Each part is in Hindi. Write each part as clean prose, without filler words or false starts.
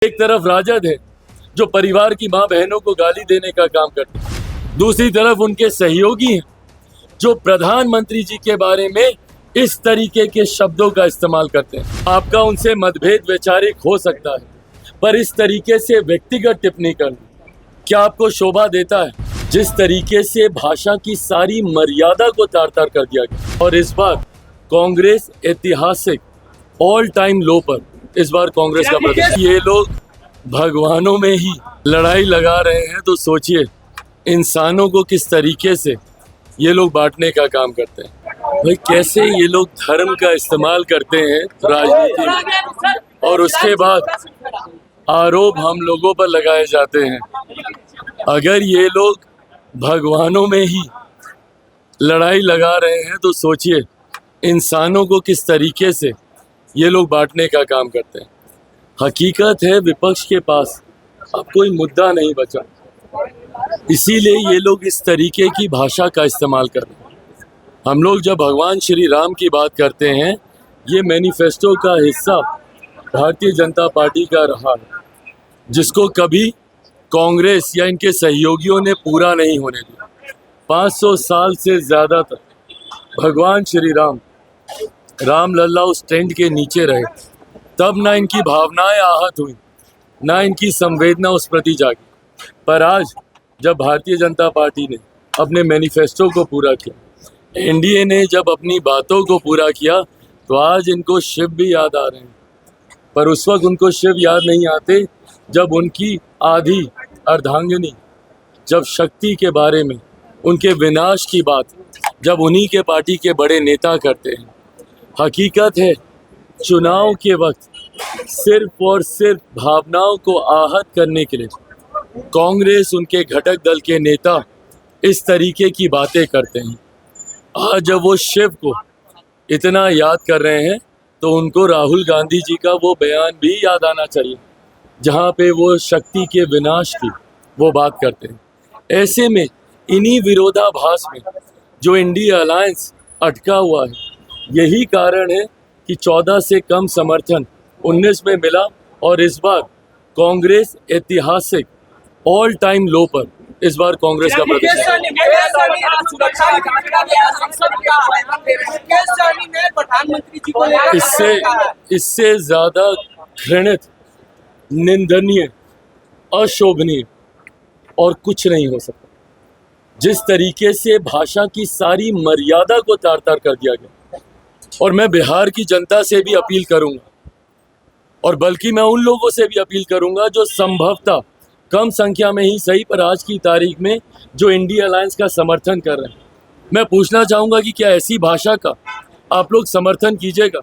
एक तरफ राजद है जो परिवार की मां बहनों को गाली देने का काम करते हैं, दूसरी तरफ उनके सहयोगी हैं जो प्रधानमंत्री जी के बारे में इस तरीके के शब्दों का इस्तेमाल करते हैं। आपका उनसे मतभेद वैचारिक हो सकता है, पर इस तरीके से व्यक्तिगत टिप्पणी करना क्या आपको शोभा देता है? जिस तरीके से भाषा की सारी मर्यादा को तार तार कर दिया गया, और इस बार कांग्रेस ऐतिहासिक ऑल टाइम लो पर इस बार कांग्रेस का प्रदर्शन। ये लोग भगवानों में ही लड़ाई लगा रहे हैं, तो सोचिए इंसानों को किस तरीके से ये लोग बांटने का काम करते हैं। भाई कैसे ये लोग धर्म का इस्तेमाल करते हैं राजनीति में, और उसके बाद आरोप हम लोगों पर लगाए जाते हैं। अगर ये लोग भगवानों में ही लड़ाई लगा रहे हैं, तो सोचिए इंसानों को किस तरीके से ये लोग बांटने का काम करते हैं। हकीकत है विपक्ष के पास अब कोई मुद्दा नहीं बचा, इसीलिए ये लोग इस तरीके की भाषा का इस्तेमाल कर रहे हैं। हम लोग जब भगवान श्री राम की बात करते हैं, ये मैनिफेस्टो का हिस्सा भारतीय जनता पार्टी का रहा है, जिसको कभी कांग्रेस या इनके सहयोगियों ने पूरा नहीं होने दिया। 500 साल से ज़्यादा तक भगवान श्री राम लल्ला उस टेंट के नीचे रहे, तब ना इनकी भावनाएं आहत हुई, ना इनकी संवेदना उस प्रति जागी। पर आज जब भारतीय जनता पार्टी ने अपने मैनिफेस्टो को पूरा किया, एनडीए ने जब अपनी बातों को पूरा किया, तो आज इनको शिव भी याद आ रहे हैं। पर उस वक्त उनको शिव याद नहीं आते जब उनकी आधी अर्धांगिनी, जब शक्ति के बारे में, उनके विनाश की बात जब उन्हीं के पार्टी के बड़े नेता करते हैं। हकीकत है चुनाव के वक्त सिर्फ और सिर्फ भावनाओं को आहत करने के लिए कांग्रेस, उनके घटक दल के नेता इस तरीके की बातें करते हैं। आज जब वो शिव को इतना याद कर रहे हैं, तो उनको राहुल गांधी जी का वो बयान भी याद आना चाहिए, जहाँ पे वो शक्ति के विनाश की वो बात करते हैं। ऐसे में इन्हीं विरोधाभास में जो इंडिया अलायंस अटका हुआ है, यही कारण है कि 14 से कम समर्थन 19 में मिला, और इस बार कांग्रेस ऐतिहासिक ऑल टाइम लो पर इस बार कांग्रेस का प्रदर्शन। इससे ज्यादा घृणित, निंदनीय, अशोभनीय और कुछ नहीं हो सकता। जिस तरीके से भाषा की सारी मर्यादा को तार तार कर दिया गया, और मैं बिहार की जनता से भी अपील करूंगा, और बल्कि मैं उन लोगों से भी अपील करूंगा जो संभवतः कम संख्या में ही सही, पर आज की तारीख में जो इंडिया अलायंस का समर्थन कर रहे हैं, मैं पूछना चाहूँगा कि क्या ऐसी भाषा का आप लोग समर्थन कीजिएगा?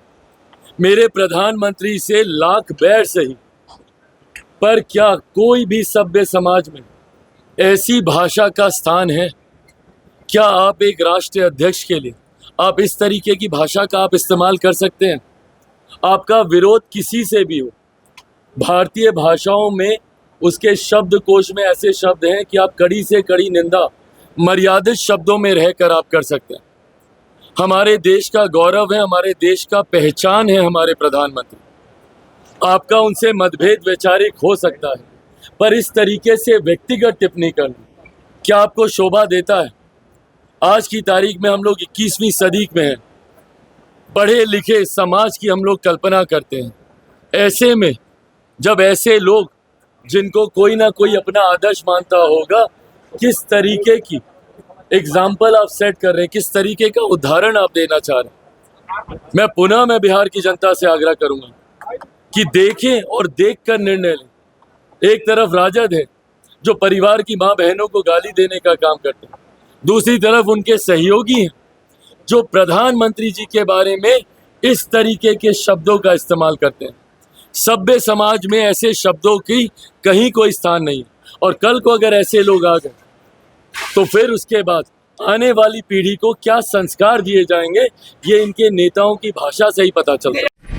मेरे प्रधानमंत्री से लाख बैर सही, पर क्या कोई भी सभ्य समाज में ऐसी भाषा का स्थान है? क्या आप एक राष्ट्रीय अध्यक्ष के लिए आप इस तरीके की भाषा का आप इस्तेमाल कर सकते हैं? आपका विरोध किसी से भी हो, भारतीय भाषाओं में उसके शब्दकोश में ऐसे शब्द हैं कि आप कड़ी से कड़ी निंदा मर्यादित शब्दों में रहकर आप कर सकते हैं। हमारे देश का गौरव है, हमारे देश का पहचान है हमारे प्रधानमंत्री। आपका उनसे मतभेद वैचारिक हो सकता है, पर इस तरीके से व्यक्तिगत टिप्पणी करना क्या आपको शोभा देता है? आज की तारीख में हम लोग 21वीं सदी में हैं, पढ़े लिखे समाज की हम लोग कल्पना करते हैं। ऐसे में जब ऐसे लोग, जिनको कोई ना कोई अपना आदर्श मानता होगा, किस तरीके की एग्जाम्पल आप सेट कर रहे हैं, किस तरीके का उदाहरण आप देना चाह रहे हैं, मैं बिहार की जनता से आग्रह करूंगा कि देखें और देखकर निर्णय लें। एक तरफ राजद है जो परिवार की मां बहनों को गाली देने का काम करते हैं, दूसरी तरफ उनके सहयोगी हैं जो प्रधानमंत्री जी के बारे में इस तरीके के शब्दों का इस्तेमाल करते हैं। सभ्य समाज में ऐसे शब्दों की कहीं कोई स्थान नहीं है, और कल को अगर ऐसे लोग आ गए, तो फिर उसके बाद आने वाली पीढ़ी को क्या संस्कार दिए जाएंगे, ये इनके नेताओं की भाषा से ही पता चलता है।